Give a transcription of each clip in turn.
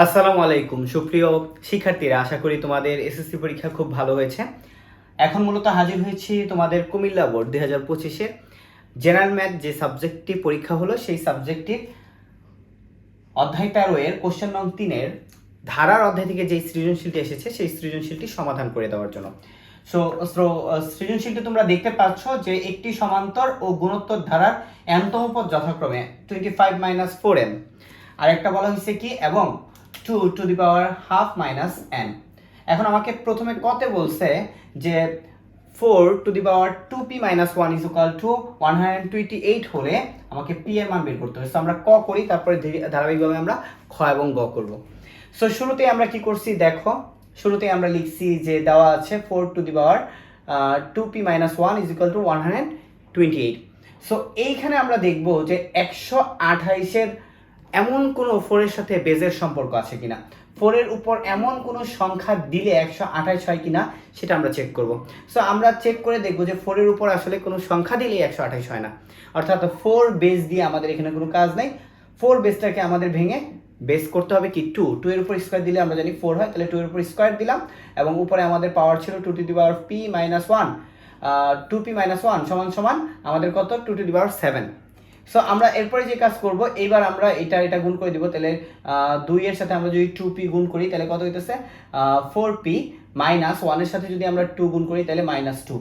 আসসালামু আলাইকুম সুপ্রিয় শিক্ষার্থীরা, আশা করি তোমাদের এসএসসি পরীক্ষা খুব ভালো হয়েছে। এখন মূলত হাজির হয়েছি তোমাদের কুমিল্লা বোর্ড 2025-এর জেনারেল ম্যাথ যে সাবজেক্টটি পরীক্ষা হলো সেই সাবজেক্টটির অধ্যায় 13-এর কোশ্চেন নং 3-এর ধারার অধ্যায় থেকে যে সৃজনশীলটি এসেছে সেই সৃজনশীলটি সমাধান করে দেওয়ার জন্য। সো সৃজনশীলটি তোমরা দেখতে পাচ্ছ যে একটি সমান্তর ও গুণোত্তর ধারার n তম পদ যথাক্রমে 25 - 4n, আর একটা বলা হয়েছে কি এবং 2 two the power half minus n। এখন আমাকে প্রথমে কতে বলছে যে 4 two the power 2p - 1 is equal to 128 হলে আমাকে p এর মান বের করতে হবে। সো আমরা ক করি, তারপরে ধারাবাহিকভাবে আমরা খ এবং গ করব। সো শুরুতে আমরা কি করছি দেখো, শুরুতে আমরা লিখছি যে দেওয়া আছে 4 two the power 2p - 1 is equal to 128। So এইখানে আমরা দেখব যে 128-এর এমন কোনো 4-এর সাথে বেজের সম্পর্ক আছে কিনা, 4-এর উপর এমন কোনো সংখ্যা দিলে 128 হয় কিনা সেটা আমরা চেক করব। সো আমরা চেক করে দেখব যে 4-এর উপর আসলে কোনো সংখ্যা দিলেই 128 হয় না, অর্থাৎ 4 বেস দিয়ে আমাদের এখানে কোনো কাজ নেই। 4 বেসটাকে আমাদের ভেঙে বেস করতে হবে কি 2 এর উপর স্কোয়ার দিলে আমরা জানি 4 হয়, তাহলে 2 এর উপর স্কোয়ার দিলাম এবং উপরে আমাদের পাওয়ার ছিল 2 two the power p - 1, 2p - 1 সমান সমান আমাদের কত 2 টু দি পাওয়ার 7। সো আমরা এরপরে যে কাজ করব, এইবার আমরা এটা গুণ করে দিব, তাহলে 2 এর সাথে আমরা যদি 2p গুণ করি তাহলে কত হইতেছে 4p - 1 এর সাথে যদি আমরা 2 গুণ করি তাহলে -2।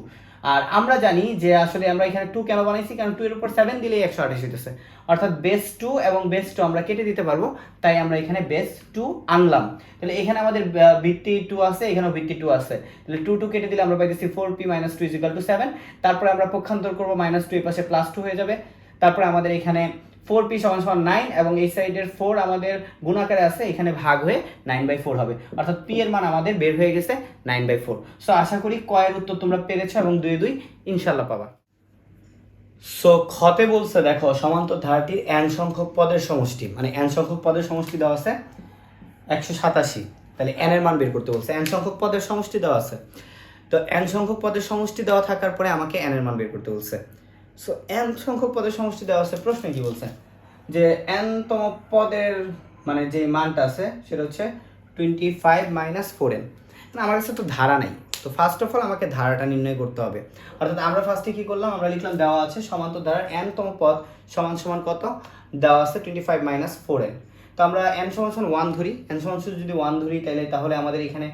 আর আমরা জানি যে আসলে আমরা এখানে 2 কেন বানাইছি, কারণ 2 এর উপর 7 দিলেই 128 হইতেছে, অর্থাৎ বেস 2 এবং বেস 2 আমরা কেটে দিতে পারবো, তাই আমরা এখানে বেস 2 আনলাম। তাহলে এখানে আমাদের ভিত্তি 2 আছে, এখানেও ভিত্তি 2 আছে, তাহলে 2 কেটে দিলে আমরা পাইতেছি 4p - 2 = 7। তারপরে আমরা পক্ষান্তর করব, -2 এর পাশে +2 হয়ে যাবে। তারপরে আমাদের এখানে 4p = 9 এবং এই সাইডের 4 আমাদের গুণাকারে আছে, এখানে ভাগ হয়ে 9/4 হবে, অর্থাৎ p এর মান আমাদের বের হয়ে গেছে 9/4। সো আশা করি ক এর উত্তর তোমরা পেরেছো এবং 2 ইনশাআল্লাহ পাবা। সো খতে বলছে দেখো সমান্তর ধারাটির n সংখ্যক পদের সমষ্টি, মানে n সংখ্যক পদের সমষ্টি দেওয়া আছে 187, তাহলে n এর মান বের করতে বলছে। n সংখ্যক পদের সমষ্টি দেওয়া আছে, তো n সংখ্যক পদের সমষ্টি দেওয়া থাকার পরে আমাকে n এর মান বের করতে বলছে। সো n সংখ্যক পদের সমষ্টি দেওয়া আছে, প্রশ্নে কি বলছে যে n তম পদের মানে যে মানটা আছে সেটা হচ্ছে 25 - 4n। আমার কাছে তো ধারা নেই, তো ফার্স্ট অফ অল আমাকে ধারাটা নির্ণয় করতে হবে। অর্থাৎ আমরা ফার্স্টে কি করলাম, আমরা লিখলাম দেওয়া আছে সমান্তর ধারার n তম পদ সমান সমান কত, দেওয়া আছে 25 - 4n। তো আমরা n সমান 1 ধরি, n সমান যদি 1 ধরি তাহলে আমাদের এখানে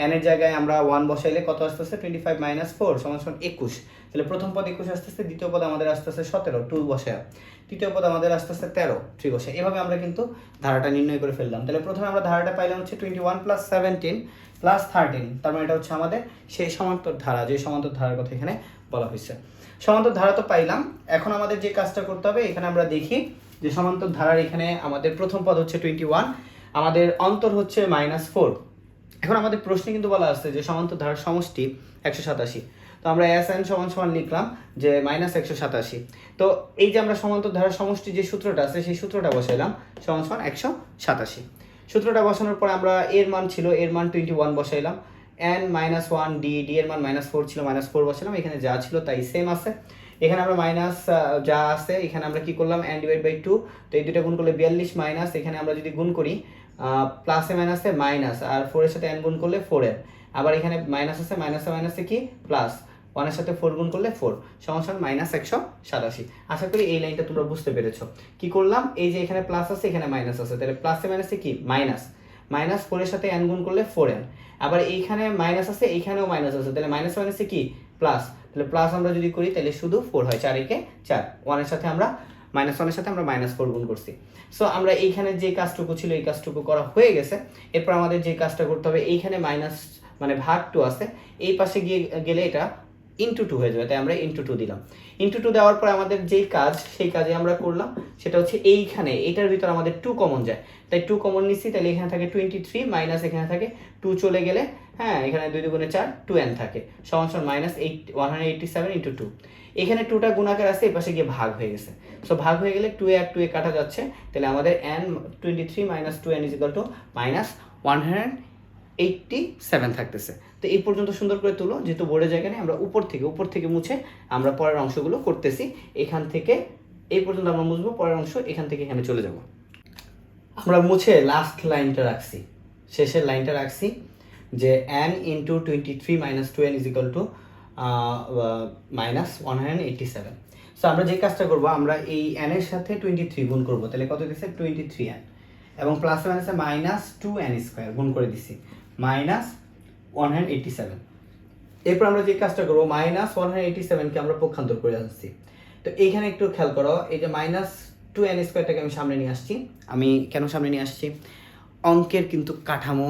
n এর জায়গায় আমরা 1 বসাইলে কত আসতেছে 25 - 4 সমান 21। তাহলে প্রথম পদ 21 আসতেছে, দ্বিতীয় পদ আমাদের আসতেছে 17 2 বসায়, তৃতীয় পদ আমাদের আসতেছে 13 3 বসায়। এভাবে আমরা কিন্তু ধারাটা নির্ণয় করে ফেললাম। তাহলে প্রথমে আমরা ধারাটা পাইলাম হচ্ছে 21 + 17 + 13, তার মানে এটা হচ্ছে আমাদের সেই সমান্তর ধারা, যে সমান্তর ধারার কথা এখানে বলা হয়েছে। সমান্তর ধারা তো পাইলাম, এখন আমাদের যে কাজটা করতে হবে, এখানে আমরা দেখি যে সমান্তর ধারার এখানে আমাদের প্রথম পদ হচ্ছে 21, আমাদের অন্তর হচ্ছে -4। এখন আমাদের প্রশ্নে কিন্তু বলা আছে যে সমান্তর ধারার সমষ্টি 187, তো আমরা Sn সমান লিখলাম যে -187। তো এই যে আমরা সমান্তর ধারার সমষ্টি যে সূত্রটা আছে সেই সূত্রটা বসাইলাম সমান 187। সূত্রটা বসানোর পর আমরা এর মান ছিল, এর মান 21 বসাইলাম, n - 1 d এর মান -4 ছিল, -4 বসাইলাম, এখানে যা ছিল তাই সেম আছে। এখানে আমরা মাইনাস যা আছে এখানে আমরা কি করলাম n/2, তো এই দুটো গুণ করলে 42 মাইনাস, এখানে আমরা যদি গুণ করি প্লাসে মাইনাসে মাইনাস, আর 4 এর সাথে n গুণ করলে 4n, আবার এখানে মাইনাস আছে, মাইনাসে মাইনাসে কি প্লাস, 1 এর সাথে 4 গুণ করলে 4 সমান -187। আশা করি এই লাইনটা তোমরা বুঝতে পেরেছো। কি করলাম, এই যে এখানে প্লাস আছে এখানে মাইনাস আছে, তাহলে প্লাসে মাইনাসে কি মাইনাস, -4 এর সাথে n গুণ করলে 4n, আবার এইখানে মাইনাস আছে এইখানেও মাইনাস আছে, তাহলে মাইনাসে মাইনাসে কি প্লাস, তাহলে প্লাস আমরা যদি করি তাহলে শুধু 4 হয়, 4 একে 4, 1 এর সাথে আমরা -1 এর সাথে আমরা -4 গুণ করছি। সো আমরা এইখানে যে কাজটুকু ছিল এই কাজটুকু করা হয়ে গেছে। এরপর আমাদের যে কাজটা করতে হবে, এইখানে মাইনাস মানে ভাগ 2 আছে, এই পাশে গেলে এটা *2 হয়ে যাবে, তাই আমরা *2 দিলাম। *2 দেওয়ার পর আমাদের যেই কাজ সেই কাজে আমরা করলাম সেটা হচ্ছে এইখানে এটার ভিতর আমাদের 2 কমন যায়, তাই 2 কমন নিচ্ছি, তাহলে এখানে থাকে 23 মাইনাস এখানে থাকে 2 চলে গেলে, হ্যাঁ এখানে 2 × 4 2n থাকে সমান -187 × 2। এখানে 2টা গুণাকার আছে, এই পাশে গিয়ে ভাগ হয়ে গেছে। সো ভাগ হয়ে গেলে 2 আর 2 কাটা যাচ্ছে, তাহলে আমাদের n 23 - 2n = -187 থাকতেছে। তো এই পর্যন্ত সুন্দর করে তুলো, যেহেতু বোর্ডের জায়গা নেই আমরা উপর থেকে মুছে আমরা পরের অংশগুলো করতেছি। এখান থেকে এই পর্যন্ত আমরা মুছবো, পরের অংশ এখান থেকে এখানে চলে যাব। আমরা মুছে লাস্ট লাইনটা রাখছি, শেষের লাইনটা রাখছি যে n into 23 minus 2n is equal to minus 187। So আমরা যে কাজটা করবো, আমরা এই n এর সাথে 23 গুণ করবো, তাহলে কত দিচ্ছে 23n, এবং প্লাস মাইনাসে মাইনাস 2n স্কোয়ার গুণ করে দিছি মাইনাস 187। এরপর আমরা যে কাজটা করবো, মাইনাস 187কে আমরা পক্ষান্তর করে আসছি। তো এইখানে একটু খেয়াল করো, এই যে মাইনাস 2n স্কোয়ারটাকে আমি সামনে নিয়ে আসছি। আমি কেন সামনে নিয়ে আসছি, অঙ্কের কিন্তু কাঠামো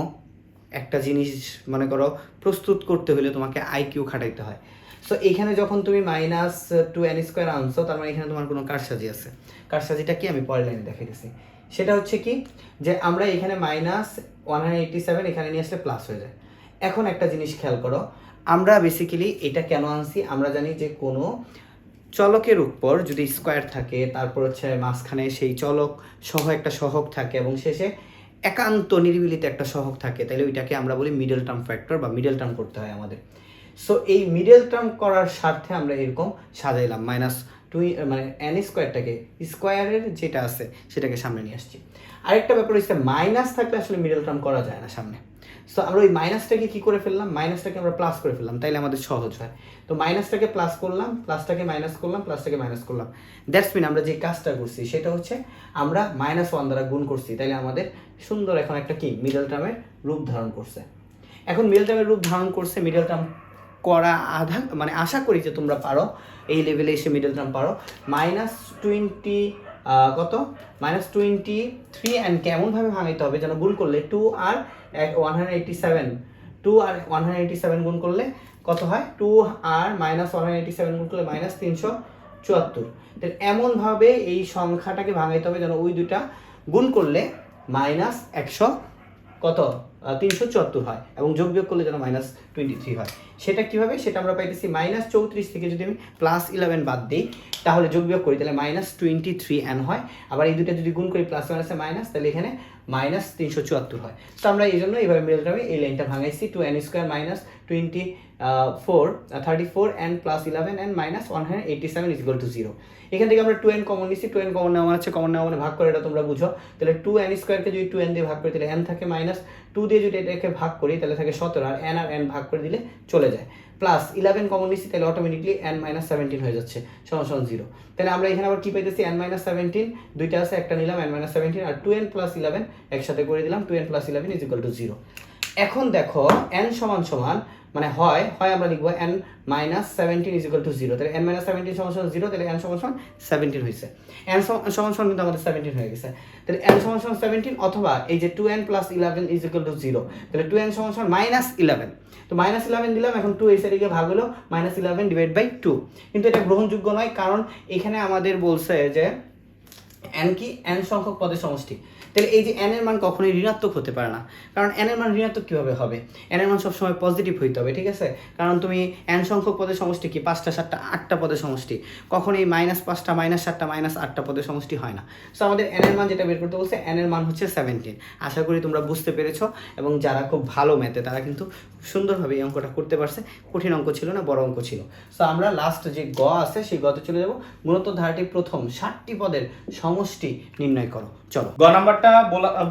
একটা জিনিস মনে করো প্রস্তুত করতে হলে তোমাকে আইকিউ খাটাইতে হয়। সো এইখানে যখন তুমি মাইনাস 2n স্কোয়ার আনছো, তার মানে এখানে তোমার কোনো কারসাজি আছে। কারসাজিটা কি আমি পরের লাইনে দেখাই দিচ্ছি। সেটা হচ্ছে কি, যে আমরা এখানে মাইনাস 187 এখানে নিয়ে আসলে প্লাস হয়ে যায়। এখন একটা জিনিস খেয়াল করো, আমরা বেসিক্যালি এটা কেন আনছি, আমরা জানি যে কোনো চলকের উপর যদি স্কোয়ার থাকে, তারপর হচ্ছে মাঝখানে সেই চলক সহ একটা সহগ থাকে, এবং শেষে একান্ত নিরিবিলিতে একটা সহগ থাকে, তাহলে ওইটাকে আমরা বলি মিডল টার্ম ফ্যাক্টর বা মিডল টার্ম করতে হয় আমাদের। সো এই মিডল টার্ম করার স্বার্থে আমরা এরকম সাজাইলাম, মাইনাস 2 মানে n স্কোয়ারটাকে স্কোয়ারের যেটা আছে সেটাকে সামনে নিয়ে আসছি। আরেকটা ব্যাপার হচ্ছে মাইনাস থাকলে আসলে মিডল টার্ম করা যায় না সামনে। সো আমরা ওই মাইনাসটাকে কী করে ফেললাম, মাইনাসটাকে আমরা প্লাস করে ফেললাম, তাইলে আমাদের সহজ হয়। তো মাইনাসটাকে প্লাস করলাম, প্লাসটাকে মাইনাস করলাম, প্লাসটাকে মাইনাস করলাম। দ্যাটস মিন আমরা যে কাজটা করছি সেটা হচ্ছে আমরা -1 দ্বারা গুণ করছি, তাইলে আমাদের সুন্দর এখন একটা কি মিডল টার্মের রূপ ধারণ করছে। এখন মিডল টার্মের রূপ ধারণ করছে, মিডল টার্ম করা মানে আশা করি যে তোমরা পারো, এই লেভেলে এসে মিডল টার্ম পারো। -20 কত -23 অ্যান্ড কেমনভাবে ভাঙাইতে হবে যেন গুণ করলে 2 আর 187 2 আর 187 গুণ করলে কত হয়, 2 আর -187 গুণ করলে -374। তাহলে এমনভাবে এই সংখ্যাটাকে ভাঙাইতে হবে যেন ওই দুটা গুণ করলে -100 কত 374 হয়, এবং যোগ বিয়োগ করলে যেন -23 হয়। সেটা কিভাবে, সেটা আমরা পাইতেছি -34 থেকে যদি আমি +11 বাদ দিই, তাহলে যোগ বিয়োগ করি, তাহলে -23n হয়। আবার এই দুটো যদি গুণ করি প্লাস মাইনাসে মাইনাস, তাহলে এখানে -374 হয়। তো আমরা এই জন্য এইভাবে মিডল টার্মে এই লাইনটা ভাঙাইছি, 2n square minus 34 n plus 11 n minus 187 is equal to 0। এখান থেকে আমরা 2n কমন নিচ্ছি, 2n কমন নেওয়া হচ্ছে, কমন নেওয়া মানে ভাগ করে, এটা তোমরা বুঝো। তাহলে 2n স্কোয়ারকে যদি 2n দিয়ে ভাগ করি তাহলে n থাকে -2 দিয়ে যদি এটাকে ভাগ করি তাহলে থাকে 17, আর n ভাগ করে দিলে চলে যায়। প্লাস 11 কমন নিচ্ছি, তাহলে অটোমেটিকলি n-17 হয়ে যাচ্ছে সমান 0। তাহলে আমরা এখানে আবার কি পাইতেছি, n-17 দুইটা আছে, একটা নিলাম n-17, আর 2n প্লাস 11 একসাথে করে দিলাম, 2n plus 11 is equal to 0। এখন দেখো n সমান সমান মানে হয় আমরা লিখবো n-17 ইজ ইকুয়াল টু 0, তাহলে n-17 সমান 0, তাহলে n সমান 17 হয়েছে। n সমান কিন্তু আমাদের 17 হয়ে গেছে, তাহলে n সমান 17, অথবা এই যে 2n plus 11 is equal to 0, তাহলে 2n সমান -11। তো -11 দিলাম, এখন 2 এই সাইডে গিয়ে ভাগ হলো, -11 ডিভাইড বাই 2। কিন্তু এটা গ্রহণযোগ্য নয়, কারণ এখানে আমাদের বলছে যে n কি n সংখ্যক পদের সমষ্টি। তাহলে এই যে n এর মান কখনোই ঋণাত্মক হতে পারে না, কারণ n এর মান ঋণাত্মক কিভাবে হবে, n এর মান সবসময় পজিটিভ হইতে হবে, ঠিক আছে। কারণ তুমি n সংখ্যক পদের সমষ্টি কি 5টা 7টা 8টা পদের সমষ্টি, কখনোই -5টা -7টা -8টা পদের সমষ্টি হয় না। সো আমাদের n এর মান যেটা বের করতে বলছে, n এর মান হচ্ছে 17। আশা করি তোমরা বুঝতে পেরেছো, এবং যারা খুব ভালো ম্যাথে তারা কিন্তু সুন্দরভাবে এই অঙ্কটা করতে পারছে। কঠিন অঙ্ক ছিল না, বড় অঙ্ক ছিল। সো আমরা লাস্ট যে গ আছে সেই গতে চলে যাব। গুণোত্তর ধারাটি প্রথম 60টি পদের সমষ্টি নির্ণয় করো। চলো, গ নাম্বারটা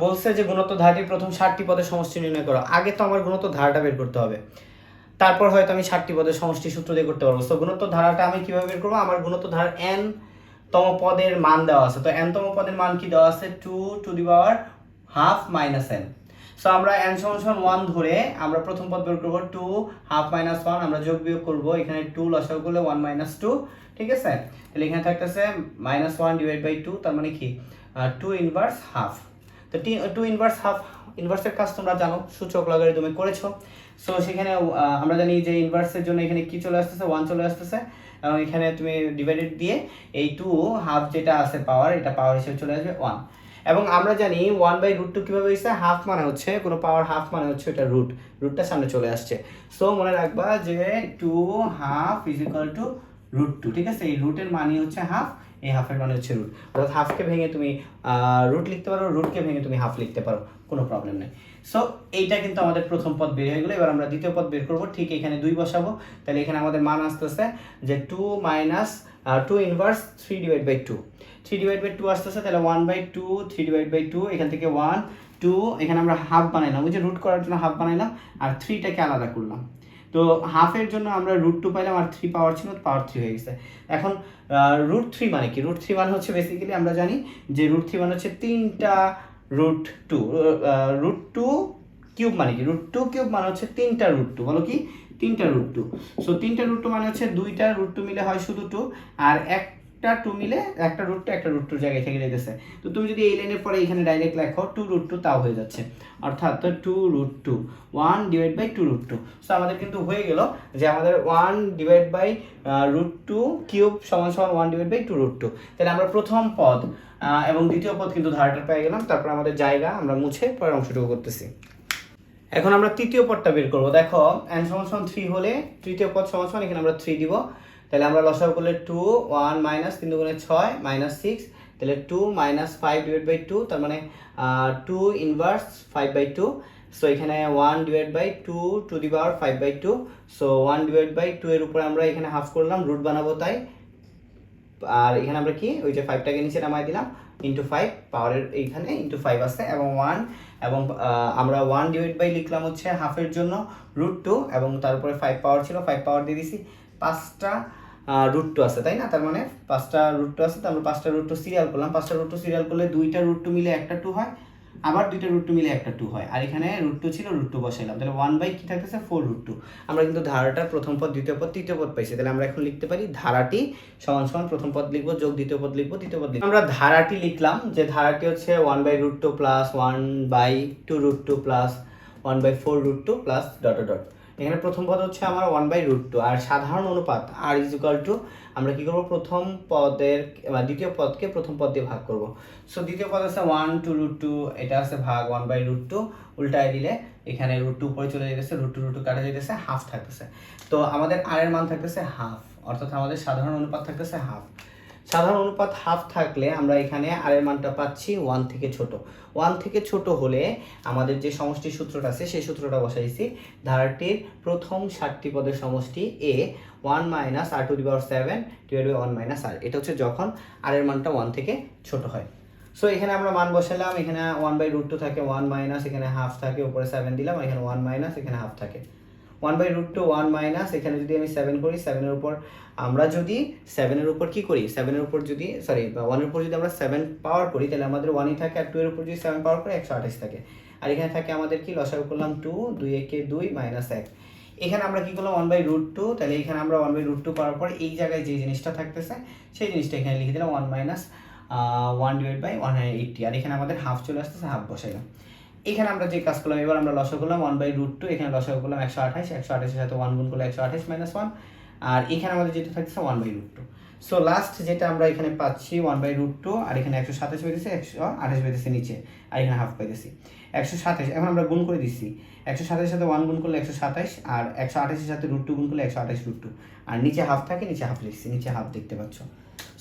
বলছে যে গুণোত্তর ধারাটির প্রথম 60টি পদের সমষ্টি নির্ণয় করো। আগে তো আমার গুণোত্তর ধারাটা বের করতে হবে, তারপর হয়তো আমি 60টি পদের সমষ্টি সূত্র দিয়ে করতে পারবো। তো গুণোত্তর ধারাটা আমি কিভাবে বের করবো, আমার গুণোত্তর ধারার n তম পদের মান দেওয়া আছে। তো n তম পদের মান কি দেওয়া আছে, 2 two the power half minus n। So আমরা n সমান 1 ধরে আমরা প্রথম পদ বের করবো, 2 হাফ মাইনাস 1, আমরা যোগ বিয়োগ করবো, এখানে 2 লসাগু করলে 1 মাইনাস 2, ঠিক আছে। তাহলে এখানে থাকতেছে -1 ডিভাইড বাই 2, তার মানে কি 2 ইনভার্স হাফ। তো 2 ইনভার্স হাফ, ইনভার্সের কাজ তোমরা জানো, সূচক লগারিদমে করেছো। সো সেখানে আমরা জানি যে ইনভার্সের জন্য এখানে কি চলে আসতেছে, 1 চলে আসতেছে, এবং এখানে তুমি ডিভাইডেড দিয়ে এই 2 হাফ যেটা আছে পাওয়ার, এটা পাওয়ার হিসেবে চলে আসবে 1। এবং আমরা জানি 1/√2 কিভাবে হয়েছে, হাফ মানে হচ্ছে কোনো পাওয়ার হাফ মানে হচ্ছে এটা রুটটা সামনে চলে আসছে। সো মনে রাখবা যে 2 হাফ ইজ ইকুয়াল টু √2, ঠিক আছে। এই রুটের মানই হচ্ছে হাফ, এই হাফের মানে হচ্ছে রুট। অর্থাৎ হাফকে ভেঙে তুমি রুট লিখতে পারো, রুটকে ভেঙে তুমি হাফ লিখতে পারো, কোনো প্রবলেম নেই। সো এইটা কিন্তু আমাদের প্রথম পদ বের হয়ে গেলো। এবার আমরা দ্বিতীয় পদ বের করবো, ঠিক এখানে 2 বসাবো। তাহলে এখানে আমাদের মান আসতেছে যে 2 ইনভার্স 3 ডিভাইড বাই 2। 3/2 আসতেছে, তাহলে 1/2, 3/2, এখান থেকে 1 2, এখানে আমরা হাফ বানাইলাম, ওই যে রুট করার জন্য হাফ বানাইলাম আর 3টাকে আলাদা করলাম। তো হাফের জন্য আমরা √2 পাইলাম আর 3 পাওয়ার ছিল, পাওয়ার 3 হয়ে গেছে। এখন √3 মানে কি? √3 মানে হচ্ছে বেসিক্যালি আমরা জানি যে √3 মানে হচ্ছে 3টা √2, √2 কিউব মানে কি? √2 কিউব মানে হচ্ছে 3টা √2, বলো কি? 3টা √2। সো 3টা √2 মানে হচ্ছে 2টা √2 মিলে হয় শুধু 2, আর একটা 2 মিলে একটা √2 জায়গায় থেকে যেতেছে। তো তুমি যদি এই লাইনের পরে এখানে ডাইরেক্ট লেখো 2√2, তাও হয়ে যাচ্ছে, অর্থাৎ 2√2 1/2√2। সো আমাদের কিন্তু হয়ে গেল যে আমাদের 1/√2 কিউব সমান সমান 1/2√2। তাহলে আমরা প্রথম পদ এবং দ্বিতীয় পদ কিন্তু ধারাটা পেয়ে গেলাম। তারপর আমাদের জায়গা আমরা মুছে পরের অংশটুকু করতেছি। এখন আমরা তৃতীয় পদটা বের করবো। দেখো n সমান সমান 3 হলে তৃতীয় পদ সমান সমান এখানে আমরা 3 দিব। তাহলে আমরা লসাগু করলে 2 1 মাইনাস 3 দুগুণে 6 মাইনাস 6, তাহলে 2 মাইনাস 5/2, তার মানে 2 ইনভার্স 5/2। সো এখানে 1/2 টু দি পাওয়ার 5/2। সো 1/2 এর উপরে আমরা এখানে হাফ করলাম, রুট বানাবো তাই। আর এখানে আমরা কি ওই যে 5টাকে নিচে নামাই দিলাম, ইন্টু 5 পাওয়ারের এইখানে ইন্টু 5 আছে এবং 1, এবং আমরা 1/2 লিখলাম হচ্ছে হাফের জন্য √2, এবং তারপরে 5 পাওয়ার ছিল, 5 পাওয়ার দিয়ে দিছি। 5টা √2 আছে তাই না? তার মানে 5টা √2 আছে, তো আমরা 5টা √2 সিরিয়াল করলাম। 5টা √2 সিরিয়াল করলে 2টা √2 মিলে একটা 2 হয়, আবার 2টা √2 মিলে একটা 2 হয়, আর এখানে √2 ছিল, √2 বসাইলাম। তাহলে 1 কি থাকতেছে 4√2। আমরা কিন্তু ধারাটার প্রথম পদ দ্বিতীয় পদ তৃতীয় পদ পাইছি। তাহলে আমরা এখন লিখতে পারি ধারাটি সমান সমান প্রথম পদ লিখবো যোগ দ্বিতীয় পদ লিখবো, তৃতীয় পদ লিখবো। আমরা ধারাটি লিখলাম যে ধারাটি হচ্ছে 1/√2 plus 1/2√2 plus 1/4√2 plus dot dot. এখানে প্রথম পদ হচ্ছে আমার 1/√2, আর সাধারণ অনুপাত r = আমরা কি করব? প্রথম পদের দ্বিতীয় পদকে প্রথম পদ দিয়ে ভাগ করব। সো দ্বিতীয় পদ আছে 1 2√2, এটা আছে ভাগ 1/√2, উল্টায় দিলে এখানে √2 উপরে চলে যেতেছে, √2 কাটা যেতেছে, হাফ থাকতেছে। তো আমাদের r এর মান থাকতেছে হাফ, অর্থাৎ আমাদের সাধারণ অনুপাত থাকতেছে হাফ। সাধারণ অনুপাত হাফ থাকলে আমরা এখানে r এর মানটা পাচ্ছি 1 থেকে ছোট। 1 থেকে ছোট হলে আমাদের যে সমষ্টি সূত্রটা আছে সেই সূত্রটা বসাইছি। ধারাটির প্রথম 7টি পদের সমষ্টি a 1 minus r to the power 7 divide by 1 minus r। এটা হচ্ছে যখন r এর মানটা 1 থেকে ছোট হয়। সো এখানে আমরা মান বসালাম, এখানে 1/√2 থাকে, 1 মাইনাস এখানে হাফ থাকে, উপরে 7 দিলাম, এখানে 1 মাইনাস এখানে হাফ থাকে। 1/√2 1 মাইনাস, এখানে যদি আমি 7 করি, 7 এর উপর আমরা যদি 7 এর উপর কি করি, 7 এর উপর যদি 1 এর উপর যদি আমরা 7 পাওয়ার করি, তাহলে আমাদের 1ই থাকে, আর 2 এর উপর যদি 7 পাওয়ার করি 128 থাকে। আর এখানে থাকে আমাদের কি, লসাগু করলাম 2 2 একে 2 মাইনাস 1। এখানে আমরা কি করলাম 1/√2, তাহলে এখানে আমরা 1/√2 করার পর এই জায়গায় যে জিনিসটা থাকতেছে সেই জিনিসটা এখানে লিখে দিলাম 1 মাইনাস 1/180, আর এখানে আমাদের হাফ চলে আসতেছে, হাফ বসাইলাম। এখানে আমরা যে কাজ করলাম, এবার আমরা লসাগু করলাম 1/√2, এখানে লসাগু করলাম 128, 128 এর সাথে 1 গুণ করলে 128 মাইনাস 1, আর এখানে আমাদের যেটা থাকছে 1/√2। সো লাস্ট যেটা আমরা এখানে পাচ্ছি 1/√2, আর এখানে 127 পেয়েছি, 128 পেয়েছি নিচে, আর এখানে হাফ পেয়েছি 127। এখন আমরা গুণ করে দিচ্ছি, 127 এর সাথে 1 গুণ করলে 127, আর 128 এর সাথে √2 গুণ করলে 128√2, আর নিচে হাফ থাকে, নিচে হাফ লিখছি, নিচে হাফ দেখতে পাচ্ছ।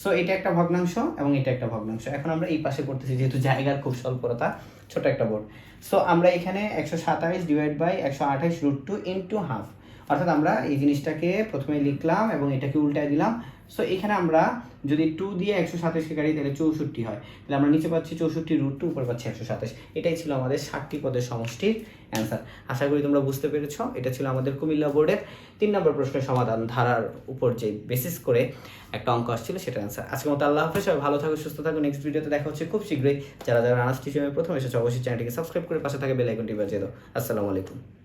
সো এটা একটা ভগ্নাংশ এবং এটা একটা ভগ্নাংশ। এখন আমরা এই পাশে করতেছি, যেহেতু জায়গার খুব স্বল্পতা, ছোট একটা বোর্ড। সো আমরা এখানে 127 ডিভাইড বাই 128√2 ইন্টু হাফ, অর্থাৎ আমরা এই জিনিসটাকে প্রথমে লিখলাম এবং এটাকে উল্টায় দিলাম। সো এখানে আমরা যদি 2 দিয়ে 127কে কাটি তাহলে 64 হয়, তাহলে আমরা নিচে পাচ্ছি 64√2, উপরে পাচ্ছি 127। এটাই ছিল আমাদের 7টি পদের সমষ্টির অ্যান্সার। আশা করি তোমরা বুঝতে পেরেছো। এটা ছিল আমাদের কুমিল্লা বোর্ডের 3 নম্বর প্রশ্নের সমাধান, ধারার উপর যে বেসিস করে একটা অঙ্ক আসছিল সেটার অ্যান্সার। আজকের মতো আল্লাহ হাফেজ, সবাই ভালো থাকো, সুস্থ থাকো। নেক্সট ভিডিওতে দেখা হচ্ছে খুব শীঘ্রই। যারা যারা রানার্স টিউশনের প্রথম এসেছে অবশ্যই চ্যানেলটিকে সাবস্ক্রাইব করে পাশে থাকা বেল আইকনটি বাজিয়ে দাও। আসসালামু আলাইকুম।